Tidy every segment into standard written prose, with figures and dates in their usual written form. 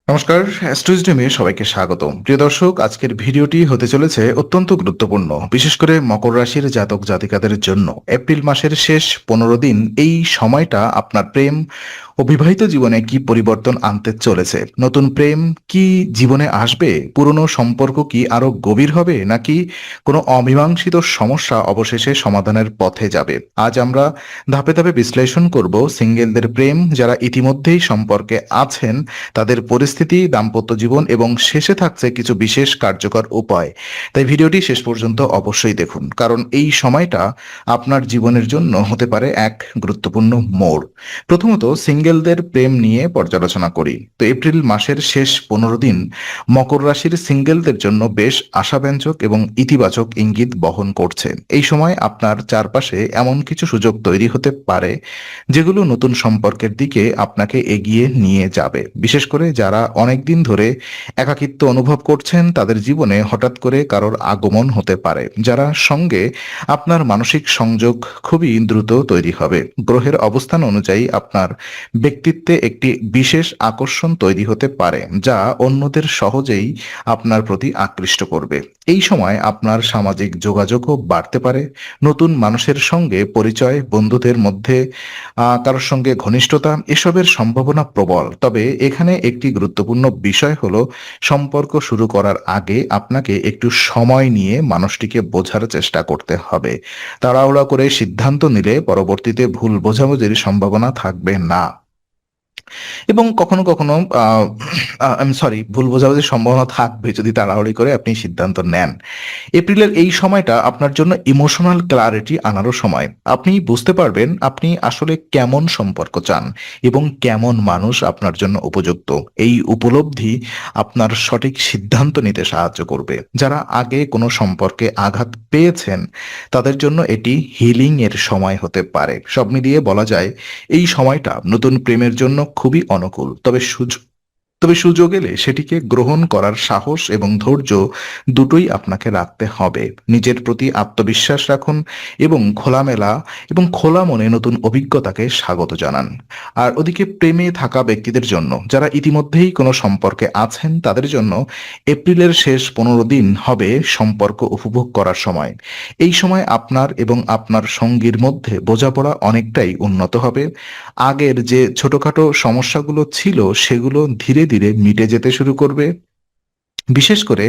নমস্কার, অ্যাস্ট্রোইজডেমে সবাইকে স্বাগত। প্রিয় দর্শক, আজকের ভিডিওটি হতে চলেছে অত্যন্ত গুরুত্বপূর্ণ, বিশেষ করে মকর রাশির জাতক জাতিকাদের জন্য। এপ্রিল মাসের শেষ 15 দিন, এই সময়টা আপনার প্রেম ও বিবাহিত জীবনে কি পরিবর্তন আনতে চলেছে। নতুন প্রেম কি জীবনে আসবে? পুরনো সম্পর্ক কি আরো গভীর হবে, নাকি কোনো অমীমাংসিত সমস্যা অবশেষে সমাধানের পথে যাবে? আজ আমরা ধাপে ধাপে বিশ্লেষণ করব সিঙ্গেলদের প্রেম, যারা ইতিমধ্যেই সম্পর্কে আছেন তাদের পরিস্থিতি, দাম্পত্য জীবন এবং শেষে থাকছে কিছু বিশেষ কার্যকর উপায়। তাই ভিডিওটি শেষ পর্যন্ত অবশ্যই দেখুন, কারণ এই সময়টা আপনার জীবনের জন্য হতে পারে এক গুরুত্বপূর্ণ মোড়। প্রথমত সিঙ্গেলদের প্রেম নিয়ে পর্যালোচনা করি। তো এপ্রিল মাসের শেষ 15 দিন মকর রাশির সিঙ্গেলদের জন্য বেশ আশাব্যঞ্জক এবং ইতিবাচক ইঙ্গিত বহন করছে। এই সময় আপনার চারপাশে এমন কিছু সুযোগ তৈরি হতে পারে যেগুলো নতুন সম্পর্কের দিকে আপনাকে এগিয়ে নিয়ে যাবে। বিশেষ করে যারা অনেকদিন ধরে একাকিত্ব অনুভব করছেন, তাদের জীবনে হঠাৎ করে কারোর আগমন হতে পারে, যারা সঙ্গে আপনার মানসিক সংযোগ খুবই দ্রুত তৈরি হবে। গ্রহের অবস্থান অনুযায়ী আপনার ব্যক্তিত্বে একটি বিশেষ আকর্ষণ তৈরি হতে পারে, যা অন্যদের সহজেই আপনার প্রতি আকৃষ্ট করবে। এই সময় আপনার সামাজিক যোগাযোগও বাড়তে পারে। নতুন মানুষের সঙ্গে পরিচয়, বন্ধুদের মধ্যে কারোর সঙ্গে ঘনিষ্ঠতা, এসবের সম্ভাবনা প্রবল। তবে এখানে একটি গুরুত্বপূর্ণ বিষয় হলো, সম্পর্ক শুরু করার আগে আপনাকে একটু সময় নিয়ে মানুষটিকে বোঝার চেষ্টা করতে হবে। তাড়াহুড়া করে সিদ্ধান্ত নিলে পরবর্তীতে ভুল বোঝাবুঝির সম্ভাবনা থাকবে না। এবং কখনো কখনো ভুল বোঝাবুঝির সম্ভাবনা থাকবে যদি তাড়াহুড়ি করে আপনি সিদ্ধান্ত নেন। এপ্রিলের এই সময়টা আপনার জন্য ইমোশনাল ক্লারিটি আনারও সময়। আপনি বুঝতে পারবেন আপনি আসলে কেমন সম্পর্ক চান এবং কেমন মানুষ আপনার জন্য উপযুক্ত। এই উপলব্ধি আপনার সঠিক সিদ্ধান্ত নিতে সাহায্য করবে। যারা আগে কোনো সম্পর্কে আঘাত পেয়েছেন, তাদের জন্য এটি হিলিং এর সময় হতে পারে। সব মিলিয়ে বলা যায় এই সময়টা নতুন প্রেমের জন্য খুবই অনুকূল। তবে সুযোগ এলে সেটিকে গ্রহণ করার সাহস এবং ধৈর্য দুটোই আপনাকে রাখতে হবে। নিজের প্রতি আত্মবিশ্বাস রাখুন এবং খোলা মনে নতুন অভিজ্ঞতাকে স্বাগত জানান। আর ওদিকে প্রেমে থাকা ব্যক্তিদের জন্য, যারা ইতিমধ্যেই কোনো সম্পর্কে আছেন, তাদের জন্য এপ্রিলের শেষ 15 দিন হবে সম্পর্ক উপভোগ করার সময়। এই সময় আপনার এবং আপনার সঙ্গীর মধ্যে বোঝাপড়া অনেকটাই উন্নত হবে। আগের যে ছোটখাটো সমস্যাগুলো ছিল, সেগুলো ধীরে ধীরে মিটে যেতে শুরু করবে। বিশেষ করে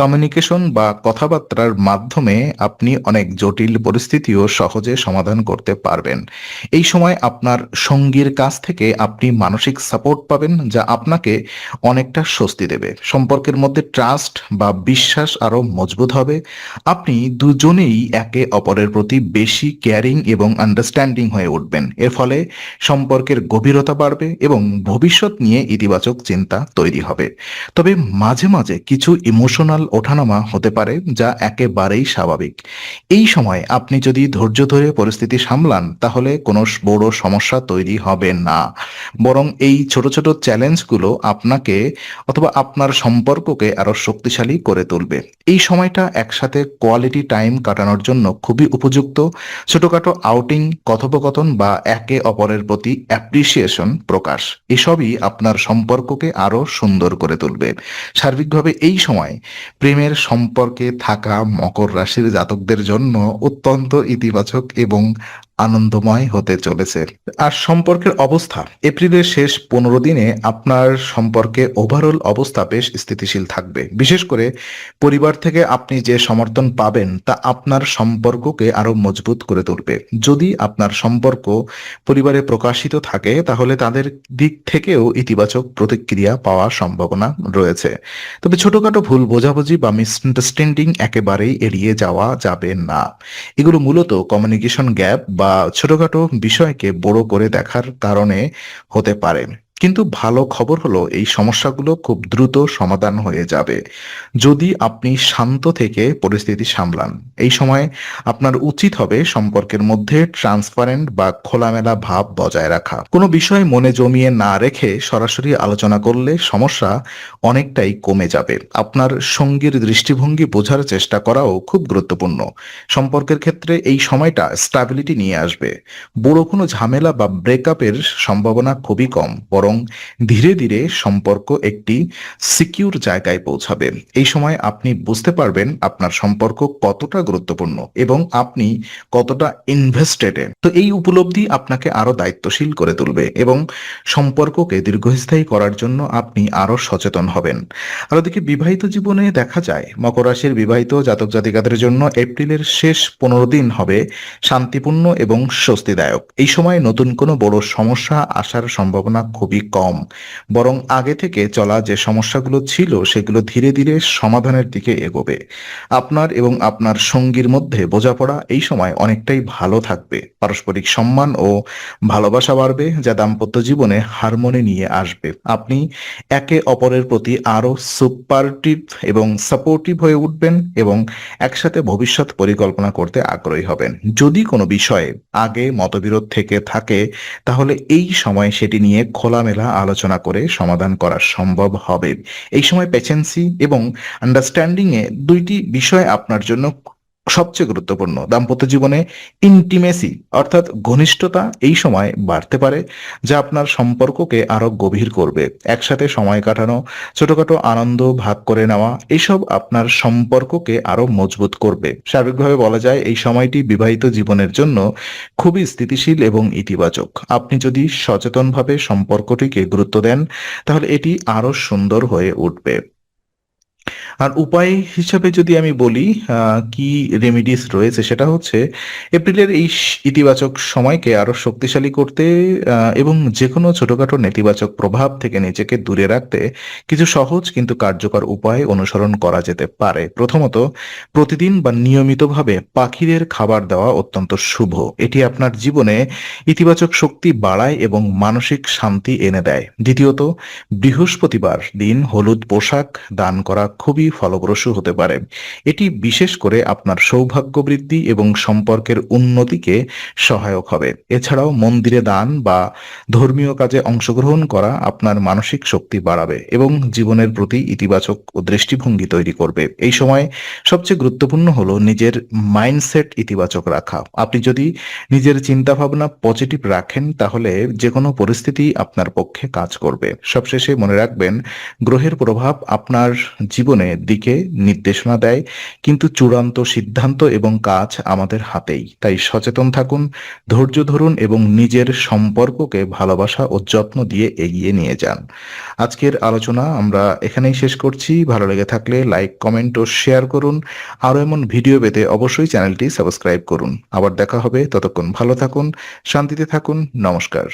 কমিউনিকেশন বা কথাবার্তার মাধ্যমে আপনি অনেক জটিল পরিস্থিতিও সহজে সমাধান করতে পারবেন। এই সময় আপনার সঙ্গীর কাছ থেকে আপনি মানসিক সাপোর্ট পাবেন, যা আপনাকে অনেকটা স্বস্তি দেবে। সম্পর্কের মধ্যে ট্রাস্ট বা বিশ্বাস আরো মজবুত হবে। আপনি দুজনেই একে অপরের প্রতি বেশি কেয়ারিং এবং আন্ডারস্ট্যান্ডিং হয়ে উঠবেন। এর ফলে সম্পর্কের গভীরতা বাড়বে এবং ভবিষ্যৎ নিয়ে ইতিবাচক চিন্তা তৈরি হবে। তবে মাঝে মাঝে কিছু ইমোশনাল ওঠানামা হতে পারে, যা একেবারেই স্বাভাবিক। এই সময় আপনি যদি ধৈর্য ধরে পরিস্থিতি সামলান, তাহলে কোনো বড় সমস্যা তৈরি হবে না। বরং এই ছোট ছোট চ্যালেঞ্জগুলো আপনাকে অথবা আপনার সম্পর্ককে আরো শক্তিশালী করে তুলবে। এই সময়টা একসাথে কোয়ালিটি টাইম কাটানোর জন্য খুবই উপযুক্ত। ছোটখাটো আউটিং, কথোপকথন বা একে অপরের প্রতি অ্যাপ্রিসিয়েশন প্রকাশ, এসবই আপনার সম্পর্ককে আরো সুন্দর করে তুলবে। সার্বিকভাবে এই সময় প্রেমের সম্পর্কে থাকা মকর রাশির জাতকদের জন্য অত্যন্ত ইতিবাচক এবং আনন্দময় হতে চলেছে। আর সম্পর্কের অবস্থা এপ্রিলের শেষ 15 দিনে আপনার সম্পর্কে ওভারঅল অবস্থা বেশ স্থিতিশীল থাকবে। বিশেষ করে পরিবার থেকে আপনি যে সমর্থন পাবেন, তা আপনার সম্পর্ককে আরো মজবুত করে তুলবে। যদি আপনার সম্পর্ক পরিবারে প্রকাশিত থাকে, তাহলে তাদের দিক থেকেও ইতিবাচক প্রতিক্রিয়া পাওয়ার সম্ভাবনা রয়েছে। তবে ছোটখাটো ভুল বোঝাবুঝি বা মিসআন্ডারস্ট্যান্ডিং একেবারেই এড়িয়ে যাওয়া যাবে না। এগুলো মূলত কমিউনিকেশন গ্যাপ বা ছোটখাটো বিষয়কে বড় করে দেখার কারণে হতে পারে। কিন্তু ভালো খবর হলো, এই সমস্যাগুলো খুব দ্রুত সমাধান হয়ে যাবে যদি আপনি শান্ত থেকে পরিস্থিতি সামলান। এই সময় আপনার উচিত হবে সম্পর্কের মধ্যে ট্রান্সপারেন্ট বা খোলামেলা ভাব বজায় রাখা। কোনো বিষয় মনে জমিয়ে না রেখে সরাসরি আলোচনা করলে সমস্যা অনেকটাই কমে যাবে। আপনার সঙ্গীর দৃষ্টিভঙ্গি বোঝার চেষ্টা করাও খুব গুরুত্বপূর্ণ। সম্পর্কের ক্ষেত্রে এই সময়টা স্ট্যাবিলিটি নিয়ে আসবে। বড় কোনো ঝামেলা বা ব্রেকআপের সম্ভাবনা খুবই কম, বরং এবং ধীরে ধীরে সম্পর্ক একটি সিকিউর জায়গায় পৌঁছাবে। এই সময় আপনি বুঝতে পারবেন আপনার সম্পর্ক কতটা গুরুত্বপূর্ণ এবং আপনি কতটা ইনভেস্টেড। তো এই উপলব্ধি আপনাকে আরো দায়িত্বশীল করে তুলবে এবং সম্পর্ককে দীর্ঘস্থায়ী করার জন্য আপনি আরো সচেতন হবেন। আর ওদিকে বিবাহিত জীবনে দেখা যায় মকর রাশির বিবাহিত জাতক জাতিকাদের জন্য এপ্রিলের শেষ 15 দিন হবে শান্তিপূর্ণ এবং স্বস্তিদায়ক। এই সময় নতুন কোনো বড় সমস্যা আসার সম্ভাবনা খুবই কম, বরং আগে থেকে চলা যে সমস্যাগুলো ছিল সেগুলো ধীরে ধীরে সমাধানের দিকে এগোবে। আপনার এবং আপনার সঙ্গীর মধ্যে বোঝাপড়া এই সময় অনেকটাই ভালো থাকবে। পারস্পরিক সম্মান ও ভালোবাসা বাড়বে, যা দাম্পত্য জীবনে হারমোনি নিয়ে আসবে। আপনি একে অপরের প্রতি আরো সুপারটিভ এবং সাপোর্টিভ হয়ে উঠবেন এবং একসাথে ভবিষ্যৎ পরিকল্পনা করতে আগ্রহী হবেন। যদি কোনো বিষয়ে আগে মতবিরোধ থেকে থাকে তাহলে এই সময় সেটি নিয়ে খোলামেলা আলোচনা করে সমাধান করা সম্ভব হবে। এই সময় পেশেন্সি এবং আন্ডারস্ট্যান্ডিং এ দুইটি বিষয় আপনার জন্য সবচেয়ে গুরুত্বপূর্ণ। দাম্পত্য জীবনে ইন্টিমেসি অর্থাৎ ঘনিষ্ঠতা এই সময় বাড়তে পারে, যা আপনার সম্পর্ককে আরো গভীর করবে। একসাথে সময় কাটানো, ছোটখাটো আনন্দ ভাগ করে নেওয়া এসব আপনার সম্পর্ককে আরো মজবুত করবে। সার্বিকভাবে বলা যায় এই সময়টি বিবাহিত জীবনের জন্য খুবই স্থিতিশীল এবং ইতিবাচক। আপনি যদি সচেতনভাবে সম্পর্কটিকে গুরুত্ব দেন তাহলে এটি আরো সুন্দর হয়ে উঠবে। আর উপায় হিসাবে যদি আমি বলি কি রেমিডিস রয়েছে, সেটা হচ্ছে এপ্রিলের এই ইতিবাচক সময়কে আরো শক্তিশালী করতে এবং যে কোনো ছোটখাটো নেতিবাচক প্রভাব থেকে নিজেকে দূরে রাখতে কিছু সহজ কিন্তু কার্যকর উপায় অনুসরণ করা যেতে পারে। প্রথমত, প্রতিদিন বা নিয়মিতভাবে পাখিদের খাবার দেওয়া অত্যন্ত শুভ। এটি আপনার জীবনে ইতিবাচক শক্তি বাড়ায় এবং মানসিক শান্তি এনে দেয়। দ্বিতীয়ত, বৃহস্পতিবার দিন হলুদ পোশাক দান করা খুবই ফলপ্রসূ হতে পারে। এটি বিশেষ করে আপনার সৌভাগ্য বৃদ্ধি এবং সম্পর্কের উন্নতিকে সহায়ক হবে। এছাড়াও মন্দিরে দান বা ধর্মীয় কাজে অংশগ্রহণ করা আপনার মানসিক শক্তি বাড়াবে এবং জীবনের প্রতি ইতিবাচক দৃষ্টিভঙ্গি তৈরি করবে। এই সময় সবচেয়ে গুরুত্বপূর্ণ হলো নিজের মাইন্ডসেট ইতিবাচক রাখা। আপনি যদি নিজের চিন্তা ভাবনা পজিটিভ রাখেন তাহলে যে কোনো পরিস্থিতি আপনার পক্ষে কাজ করবে। সবশেষে মনে রাখবেন, গ্রহের প্রভাব আপনার জীবনের দিকে নির্দেশনা দেয়, কিন্তু চূড়ান্ত সিদ্ধান্ত এবং কাজ আমাদের হাতেই। তাই সচেতন থাকুন, ধৈর্য ধরুন এবং নিজের সম্পর্ককে ভালোবাসা ও যত্ন দিয়ে এগিয়ে নিয়ে যান। আজকের আলোচনা আমরা এখানেই শেষ করছি। ভালো লেগে থাকলে লাইক, কমেন্ট ও শেয়ার করুন। আরও এমন ভিডিও পেতে অবশ্যই চ্যানেলটি সাবস্ক্রাইব করুন। আবার দেখা হবে, ততক্ষণ ভালো থাকুন, শান্তিতে থাকুন। নমস্কার।